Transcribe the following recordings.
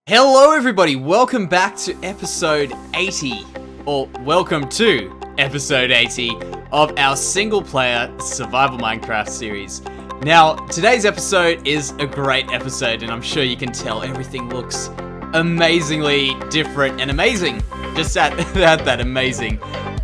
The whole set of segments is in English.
Hello everybody, welcome back to episode 80, or welcome to episode 80 of our single player survival Minecraft series. Now, today's episode is a great episode and I'm sure you can tell everything looks amazingly different and amazing. Just that amazing.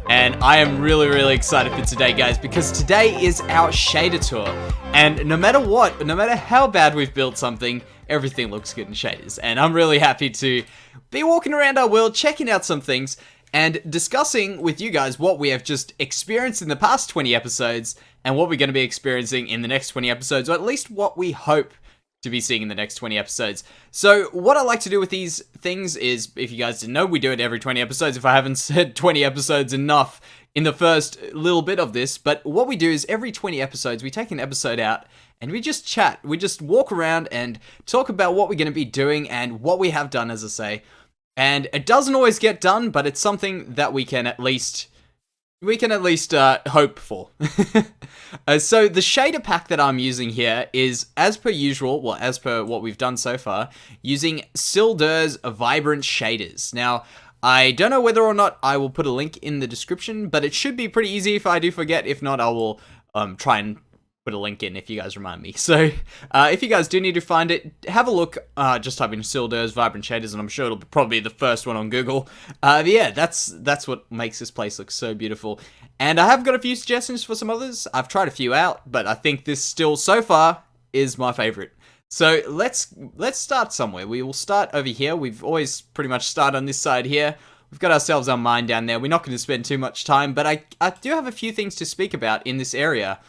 And I am really excited for today, guys, because today is our shader tour. And no matter what, no matter how bad we've built something, everything looks good in shaders. And I'm really happy to be walking around our world, checking out some things, and discussing with you guys what we have just experienced in the past 20 episodes, and what we're going to be experiencing in the next 20 episodes, or at least what we hope to be seeing in the next 20 episodes. So what I like to do with these things is, if you guys didn't know, we do it every 20 episodes. If I haven't said 20 episodes enough in the first little bit of this, but what we do is every 20 episodes, we take an episode out and we just chat. We just walk around and talk about what we're going to be doing and what we have done, as I say. And it doesn't always get done, but it's something that we can at least hope for. So the shader pack that I'm using here is, as per usual, well, as per what we've done so far, using Silder's Vibrant Shaders. Now, I don't know whether or not I will put a link in the description, but it should be pretty easy if I do forget. If not, I will try and put a link in if you guys remind me. So if you guys do need to find it, have a look. Just type in Silder's Vibrant Shaders and I'm sure it'll probably be the first one on Google. But yeah, that's what makes this place look so beautiful. And I have got a few suggestions for some others. I've tried a few out, but I think this still so far is my favorite. So let's start somewhere. We will start over here. We've always pretty much started on this side here. We've got ourselves our mine down there. We're not going to spend too much time, but I do have a few things to speak about in this area.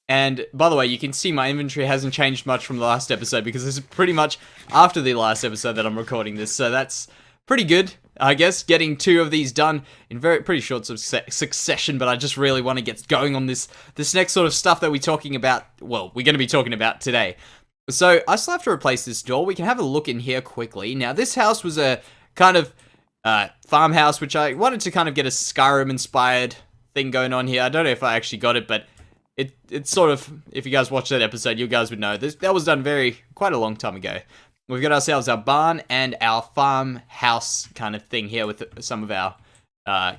And by the way, you can see my inventory hasn't changed much from the last episode, because this is pretty much after the last episode that I'm recording this. So that's pretty good, I guess, getting 2 of these done in pretty short succession. But I just really want to get going on this next sort of stuff that we're talking about. Well, we're going to be talking about today. So I still have to replace this door. We can have a look in here quickly. Now, this house was a kind of farmhouse, which I wanted to kind of get a Skyrim-inspired thing going on here. I don't know if I actually got it, but it's sort of, if you guys watched that episode, you guys would know. That was done quite a long time ago. We've got ourselves our barn and our farmhouse kind of thing here with some of our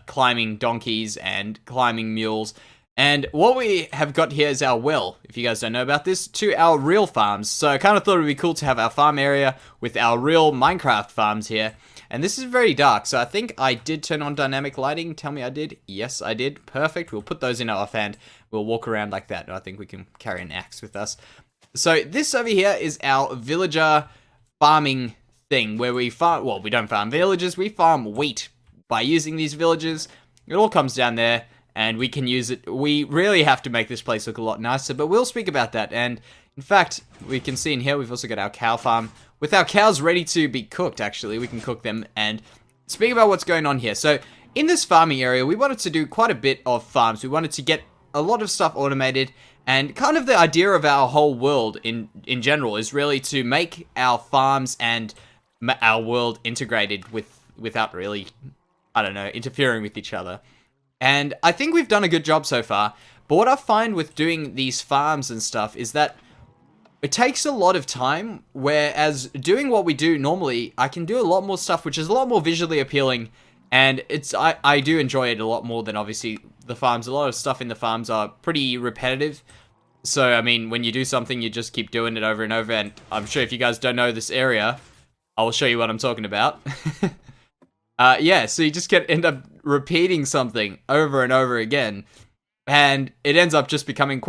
climbing donkeys and climbing mules. And what we have got here is our well, if you guys don't know about this, to our real farms. So I kind of thought it would be cool to have our farm area with our real Minecraft farms here. And this is very dark, so I think I did turn on dynamic lighting. Tell me I did. Yes, I did. Perfect. We'll put those in our offhand. We'll walk around like that. I think we can carry an axe with us. So this over here is our villager farming thing, where we farm, well, we don't farm villagers, we farm wheat by using these villagers. It all comes down there, and we can use it. We really have to make this place look a lot nicer, but we'll speak about that. And in fact, we can see in here, we've also got our cow farm with our cows ready to be cooked. Actually, we can cook them. And speak about what's going on here. So in this farming area, we wanted to do quite a bit of farms. We wanted to get a lot of stuff automated, and kind of the idea of our whole world in general is really to make our farms and our world integrated without really, I don't know, interfering with each other. And I think we've done a good job so far. But what I find with doing these farms and stuff is that it takes a lot of time, whereas doing what we do normally, I can do a lot more stuff, which is a lot more visually appealing, and I do enjoy it a lot more than, obviously, the farms. A lot of stuff in the farms are pretty repetitive, so, I mean, when you do something, you just keep doing it over and over, and I'm sure if you guys don't know this area, I will show you what I'm talking about. Yeah, so you just end up repeating something over and over again, and it ends up just becoming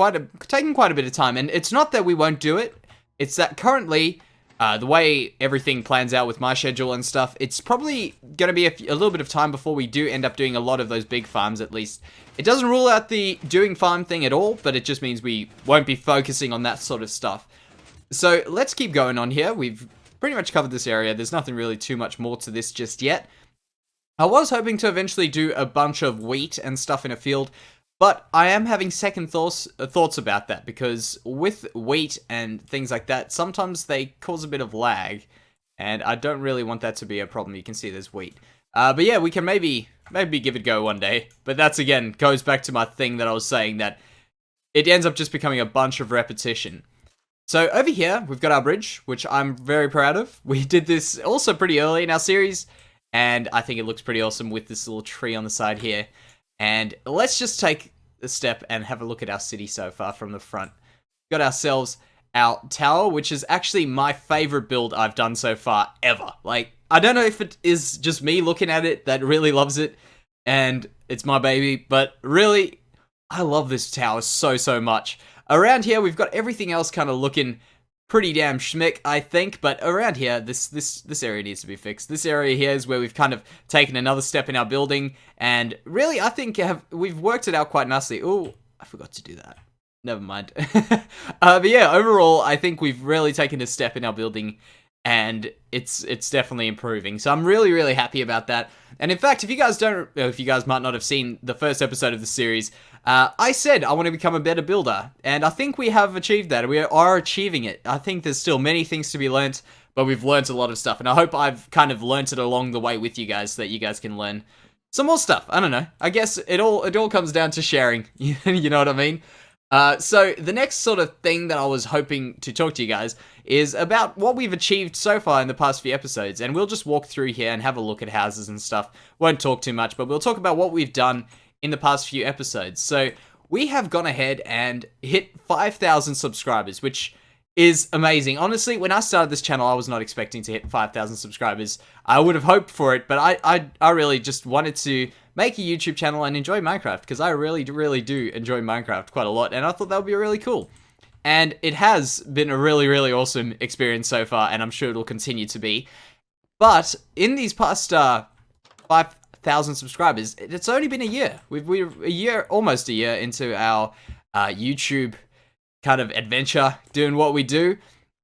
taking quite a bit of time. And it's not that we won't do it, it's that currently, the way everything plans out with my schedule and stuff, it's probably going to be a little bit of time before we do end up doing a lot of those big farms, at least. It doesn't rule out the doing farm thing at all, but it just means we won't be focusing on that sort of stuff. So let's keep going on here. We've pretty much covered this area. There's nothing really too much more to this just yet. I was hoping to eventually do a bunch of wheat and stuff in a field, but I am having second thoughts about that, because with wheat and things like that, sometimes they cause a bit of lag, and I don't really want that to be a problem. You can see there's wheat. But yeah, we can maybe give it a go one day. But that's, again, goes back to my thing that I was saying, that it ends up just becoming a bunch of repetition. So over here, we've got our bridge, which I'm very proud of. We did this also pretty early in our series, and I think it looks pretty awesome with this little tree on the side here. And let's just take a step and have a look at our city so far from the front. We've got ourselves our tower, which is actually my favorite build I've done so far ever. Like, I don't know if it is just me looking at it that really loves it, and it's my baby, but really, I love this tower so much. Around here, we've got everything else kind of looking pretty damn schmick, I think, but around here, this area needs to be fixed. This area here is where we've kind of taken another step in our building, and really, I think we've worked it out quite nicely. Oh, I forgot to do that. Never mind. But yeah, overall, I think we've really taken a step in our building, and it's definitely improving. So I'm really happy about that. And in fact, if you guys might not have seen the first episode of the series, I said I want to become a better builder, and I think we have achieved that. We are achieving it. I think there's still many things to be learnt, but we've learnt a lot of stuff, and I hope I've kind of learnt it along the way with you guys so that you guys can learn some more stuff. I don't know. I guess it all comes down to sharing. You know what I mean? So the next sort of thing that I was hoping to talk to you guys is about what we've achieved so far in the past few episodes, and we'll just walk through here and have a look at houses and stuff. Won't talk too much, but we'll talk about what we've done in the past few episodes. So we have gone ahead and hit 5,000 subscribers, which is amazing. Honestly, when I started this channel, I was not expecting to hit 5,000 subscribers. I would have hoped for it, but I really just wanted to make a YouTube channel and enjoy Minecraft, because I really do enjoy Minecraft quite a lot, and I thought that would be really cool. And it has been a really awesome experience so far, and I'm sure it'll continue to be. But in these past 5,000 subscribers, it's only been a year. We're almost a year into our YouTube kind of adventure, doing what we do.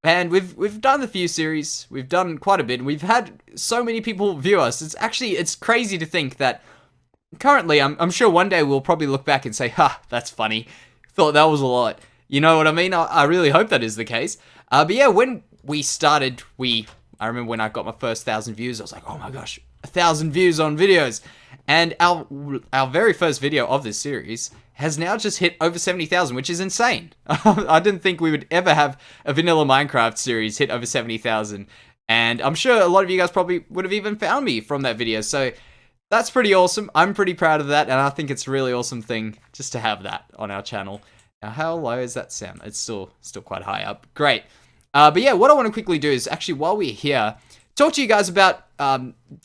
And we've done a few series, we've done quite a bit, and we've had so many people view us. It's crazy to think that currently, I'm sure one day we'll probably look back and say, ha, that's funny. Thought that was a lot. You know what I mean? I really hope that is the case. But yeah, when we started, I remember when I got my first 1,000 views, I was like, oh my gosh, 1,000 views on videos. And our very first video of this series has now just hit over 70,000, which is insane. I didn't think we would ever have a vanilla Minecraft series hit over 70,000. And I'm sure a lot of you guys probably would have even found me from that video. So that's pretty awesome. I'm pretty proud of that, and I think it's a really awesome thing just to have that on our channel. Now, how low is that sound? It's still quite high up. Great. But yeah, what I want to quickly do is actually, while we're here, talk to you guys about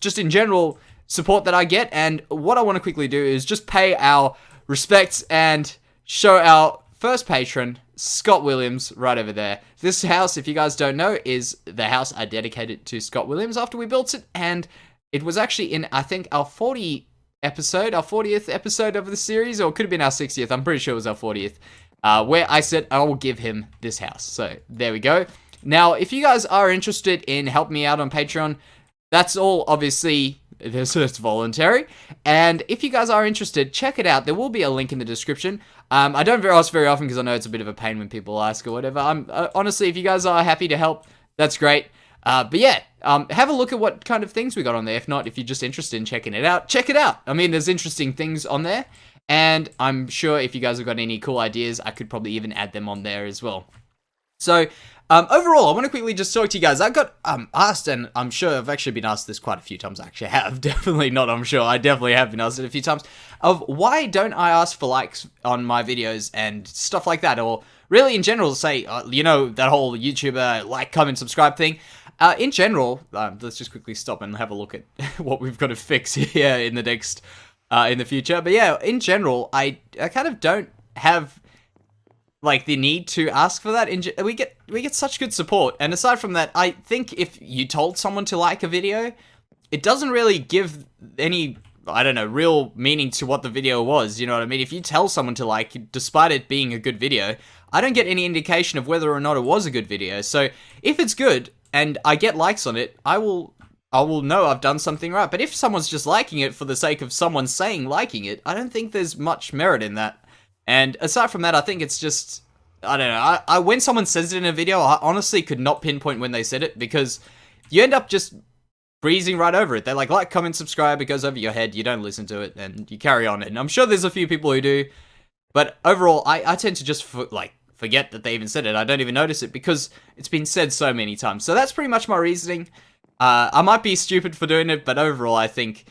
just in general support that I get, and what I want to quickly do is just pay our respects and show our first patron, Scott Williams, right over there. This house, if you guys don't know, is the house I dedicated to Scott Williams after we built it, and it was actually in, I think, our 40th episode of the series, or it could have been our 60th. I'm pretty sure it was our 40th, where I said I will give him this house. So there we go. Now, if you guys are interested in helping me out on Patreon, that's all obviously, it's voluntary. And if you guys are interested, check it out. There will be a link in the description. I don't ask very often because I know it's a bit of a pain when people ask or whatever. Honestly, if you guys are happy to help, that's great. But yeah, have a look at what kind of things we got on there. If not, if you're just interested in checking it out, check it out. I mean, there's interesting things on there, and I'm sure if you guys have got any cool ideas, I could probably even add them on there as well. So, overall, I want to quickly just talk to you guys. I got asked, and I'm sure I've actually been asked this quite a few times. I actually have, definitely not, I'm sure. I definitely have been asked it a few times, of why don't I ask for likes on my videos and stuff like that, or really in general, say, you know, that whole YouTuber like, comment, subscribe thing. In general, let's just quickly stop and have a look at what we've got to fix here in the next, in the future. But yeah, in general, I kind of don't have, like, the need to ask for that. We get such good support, and aside from that, I think if you told someone to like a video, it doesn't really give any, I don't know, real meaning to what the video was, you know what I mean? If you tell someone to like, despite it being a good video, I don't get any indication of whether or not it was a good video. So if it's good, and I get likes on it, I will know I've done something right. But if someone's just liking it for the sake of someone saying liking it, I don't think there's much merit in that. And aside from that, I think it's just, I don't know, when someone says it in a video, I honestly could not pinpoint when they said it, because you end up just breezing right over it. They're like, comment, subscribe, it goes over your head, you don't listen to it, and you carry on. And I'm sure there's a few people who do, but overall, I tend to just forget that they even said it. I don't even notice it because it's been said so many times. So that's pretty much my reasoning. I might be stupid for doing it, but overall I think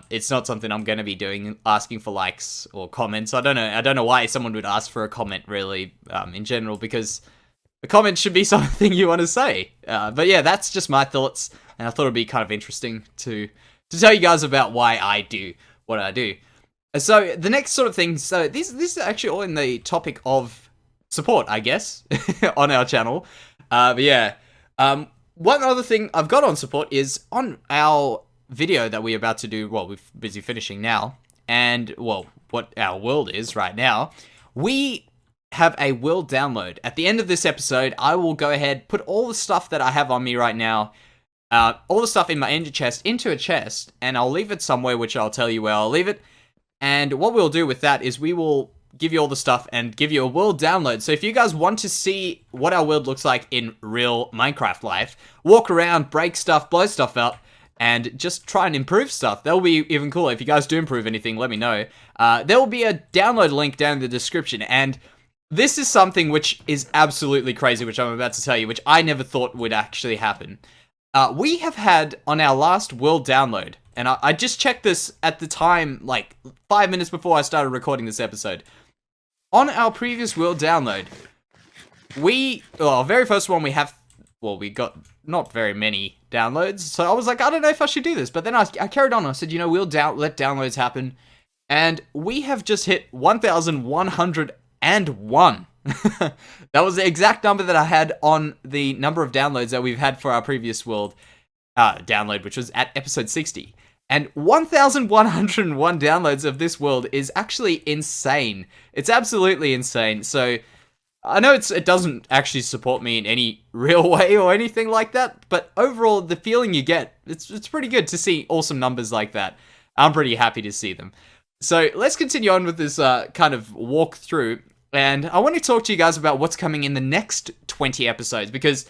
it's not something I'm going to be doing, asking for likes or comments. I don't know why someone would ask for a comment, really, in general, because a comment should be something you want to say. But yeah, that's just my thoughts, and I thought it'd be kind of interesting to tell you guys about why I do what I do. So the next sort of thing, so this is actually all in the topic of support, I guess, on our channel. But yeah, one other thing I've got on support is on our video that we're about to do, well, we're busy finishing now, and, well, what our world is right now, we have a world download. At the end of this episode, I will go ahead, put all the stuff that I have on me right now, all the stuff in my ender chest into a chest, and I'll leave it somewhere, which I'll tell you where I'll leave it. And what we'll do with that is we will give you all the stuff and give you a world download. So if you guys want to see what our world looks like in real Minecraft life, walk around, break stuff, blow stuff up, and just try and improve stuff, that'll be even cooler. If you guys do improve anything, let me know. There will be a download link down in the description, and this is something which is absolutely crazy, which I'm about to tell you, which I never thought would actually happen. We have had, on our last world download, and I just checked this at the time, like 5 minutes before I started recording this episode. On our previous world download, our very first one we got not very many downloads, so I was like, I don't know if I should do this, but then I carried on, I said, you know, we'll let downloads happen, and we have just hit 1,101. That was the exact number that I had on the number of downloads that we've had for our previous world download, which was at episode 60. And 1,101 downloads of this world is actually insane. It's absolutely insane. So I know it doesn't actually support me in any real way or anything like that, but overall, the feeling you get, it's pretty good to see awesome numbers like that. I'm pretty happy to see them. So let's continue on with this kind of walkthrough, and I want to talk to you guys about what's coming in the next 20 episodes, because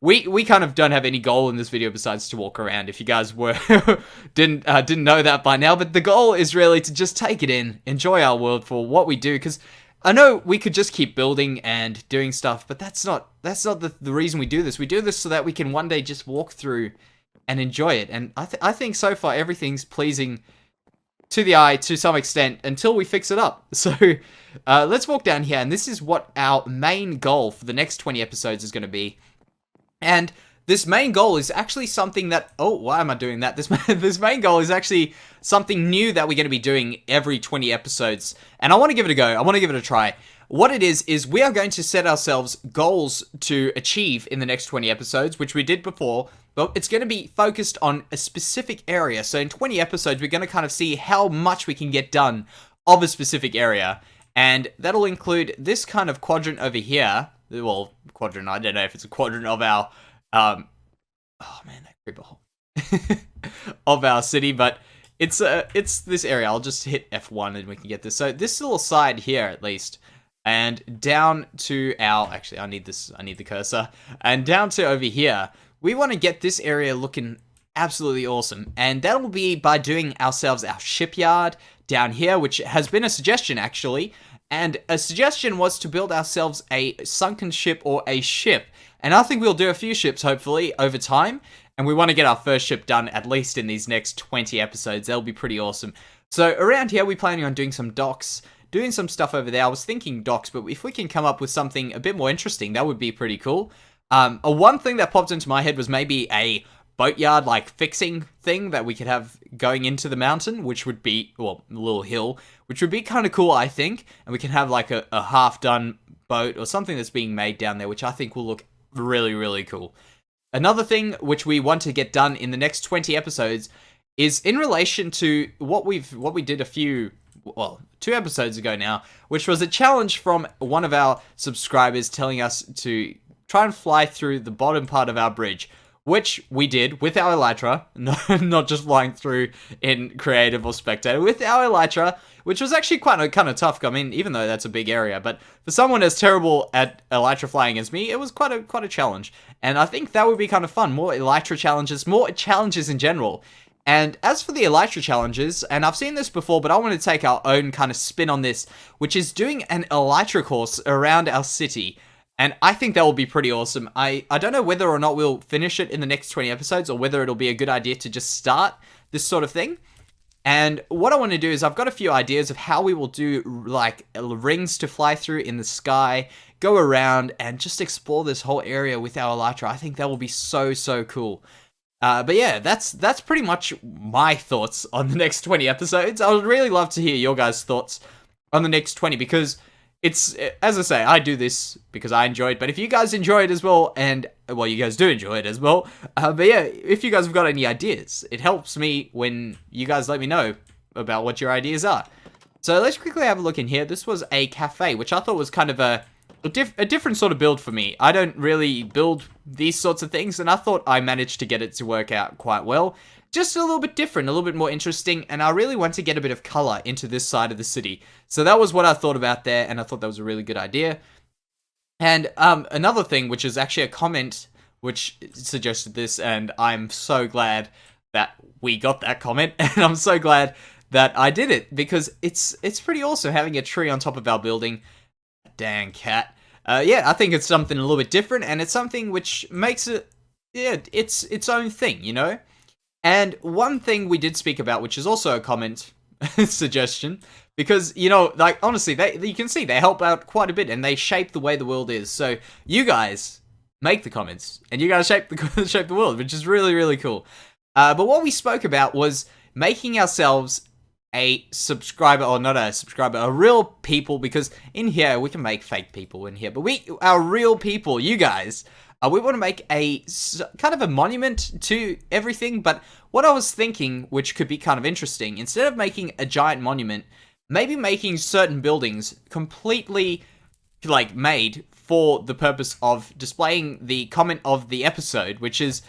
we kind of don't have any goal in this video besides to walk around, if you guys were didn't know that by now, but the goal is really to just take it in, enjoy our world for what we do, because I know we could just keep building and doing stuff, but that's not the reason we do this. We do this so that we can one day just walk through and enjoy it, and I think so far everything's pleasing to the eye to some extent until we fix it up. So let's walk down here, and this is what our main goal for the next 20 episodes is going to be. And this main goal is actually something that, oh, why am I doing that? This main goal is actually something new that we're going to be doing every 20 episodes. And I want to give it a go. I want to give it a try. What it is we are going to set ourselves goals to achieve in the next 20 episodes, which we did before, but it's going to be focused on a specific area. So in 20 episodes, we're going to kind of see how much we can get done of a specific area. And that'll include this kind of quadrant over here. Well, quadrant, I don't know if it's a quadrant of our, oh man, that creeper hole, of our city, but it's this area. I'll just hit F1 and we can get this. So this little side here, at least, and down to our, actually, I need the cursor, and down to over here, we want to get this area looking absolutely awesome, and that will be by doing ourselves our shipyard down here, which has been a suggestion, actually. And a suggestion was to build ourselves a sunken ship or a ship. And I think we'll do a few ships, hopefully, over time. And we want to get our first ship done, at least in these next 20 episodes. That'll be pretty awesome. So around here, we're planning on doing some docks, doing some stuff over there. I was thinking docks, but if we can come up with something a bit more interesting, that would be pretty cool. One thing that popped into my head was maybe a boatyard, like, fixing thing that we could have going into the mountain, which would be, well, a little hill, which would be kind of cool, I think. And we can have, like, a half-done boat or something that's being made down there, which I think will look really, really cool. Another thing which we want to get done in the next 20 episodes is in relation to what we did two episodes ago now, which was a challenge from one of our subscribers telling us to try and fly through the bottom part of our bridge, which we did with our elytra, not just flying through in creative or spectator, with our elytra, which was actually kind of tough. I mean, even though that's a big area, but for someone as terrible at elytra flying as me, it was quite a challenge. And I think that would be kind of fun. More elytra challenges, more challenges in general. And as for the elytra challenges, and I've seen this before, but I want to take our own kind of spin on this, which is doing an elytra course around our city. And I think that will be pretty awesome. I don't know whether or not we'll finish it in the next 20 episodes, or whether it'll be a good idea to just start this sort of thing. And what I want to do is I've got a few ideas of how we will do like rings to fly through in the sky, go around and just explore this whole area with our elytra. I think that will be so, so cool. But yeah, that's pretty much my thoughts on the next 20 episodes. I would really love to hear your guys' thoughts on the next 20, because it's, as I say, I do this because I enjoy it, but if you guys enjoy it as well, and, well, you guys do enjoy it as well, but yeah, if you guys have got any ideas, it helps me when you guys let me know about what your ideas are. So let's quickly have a look in here. This was a cafe, which I thought was kind of a different sort of build for me. I don't really build these sorts of things, and I thought I managed to get it to work out quite well. Just a little bit different, a little bit more interesting, and I really want to get a bit of color into this side of the city. So that was what I thought about there, and I thought that was a really good idea. And another thing, which is actually a comment which suggested this, and I'm so glad that we got that comment, and I'm so glad that I did it, because it's pretty awesome having a tree on top of our building. Dang cat. Yeah, I think it's something a little bit different, and it's something which makes it, yeah, it's its own thing, you know? And one thing we did speak about, which is also a comment suggestion, because, you know, like, honestly, you can see they help out quite a bit, and they shape the way the world is. So you guys make the comments, and you guys shape the world, which is really, really cool. But what we spoke about was making ourselves a subscriber, or not a subscriber, a real people, because in here, we can make fake people in here, but our real people, you guys, we want to make a kind of a monument to everything. But what I was thinking, which could be kind of interesting, instead of making a giant monument, maybe making certain buildings completely, like, made for the purpose of displaying the comment of the episode, which is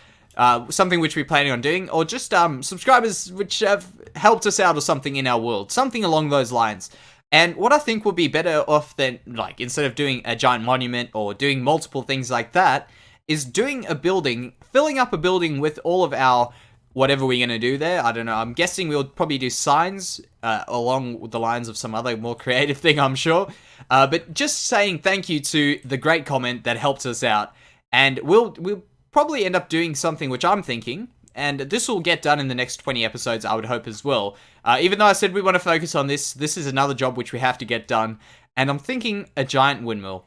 something which we're planning on doing, or just subscribers which have helped us out or something in our world, something along those lines. And what I think would be better off than, like, instead of doing a giant monument or doing multiple things like that, is doing a building, filling up a building with all of our whatever we're going to do there. I don't know. I'm guessing we'll probably do signs along the lines of some other more creative thing, I'm sure. But just saying thank you to the great comment that helped us out. And we'll probably end up doing something which I'm thinking, and this will get done in the next 20 episodes, I would hope as well. Even though I said we want to focus on this is another job which we have to get done, and I'm thinking a giant windmill.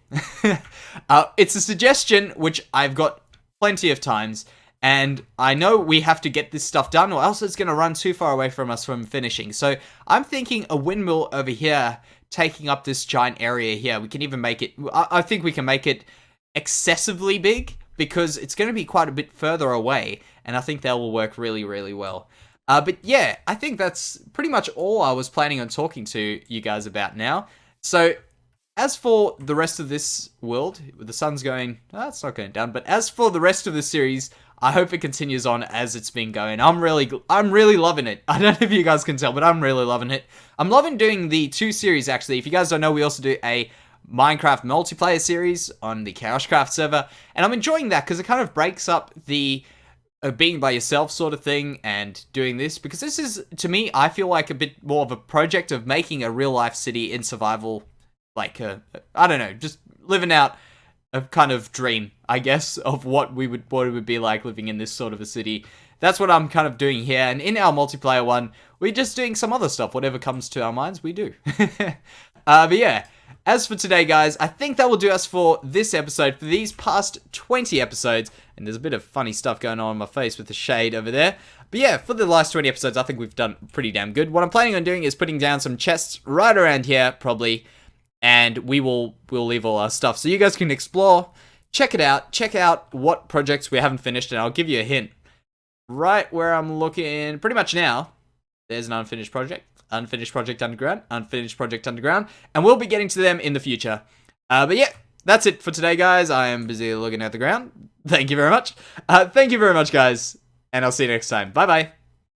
It's a suggestion which I've got plenty of times, and I know we have to get this stuff done, or else it's going to run too far away from us from finishing. So I'm thinking a windmill over here, taking up this giant area here. We can even make it, I think we can make it excessively big, because it's going to be quite a bit further away, and I think that will work really, really well. But yeah, I think that's pretty much all I was planning on talking to you guys about now. So, as for the rest of this world, the sun's going, it's not going down, but as for the rest of the series, I hope it continues on as it's been going. I'm really loving it. I don't know if you guys can tell, but I'm really loving it. I'm loving doing the 2 series, actually. If you guys don't know, we also do a Minecraft multiplayer series on the KaoshKraft server, and I'm enjoying that because it kind of breaks up the being by yourself sort of thing and doing this, because this is, to me, I feel like a bit more of a project of making a real life city in survival, like I don't know, just living out a kind of dream, I guess, of what it would be like living in this sort of a city. That's what I'm kind of doing here, and in our multiplayer one, we're just doing some other stuff. Whatever comes to our minds, we do. But yeah, as for today, guys, I think that will do us for this episode, for these past 20 episodes. And there's a bit of funny stuff going on in my face with the shade over there. But yeah, for the last 20 episodes, I think we've done pretty damn good. What I'm planning on doing is putting down some chests right around here, probably. And we'll leave all our stuff so you guys can explore, check it out, check out what projects we haven't finished, and I'll give you a hint. Right where I'm looking, pretty much now, there's an unfinished project. Unfinished project underground, unfinished project underground, and we'll be getting to them in the future. But yeah, that's it for today, guys. I am busy looking at the ground. Thank you very much. Thank you very much, guys, and I'll see you next time. Bye-bye.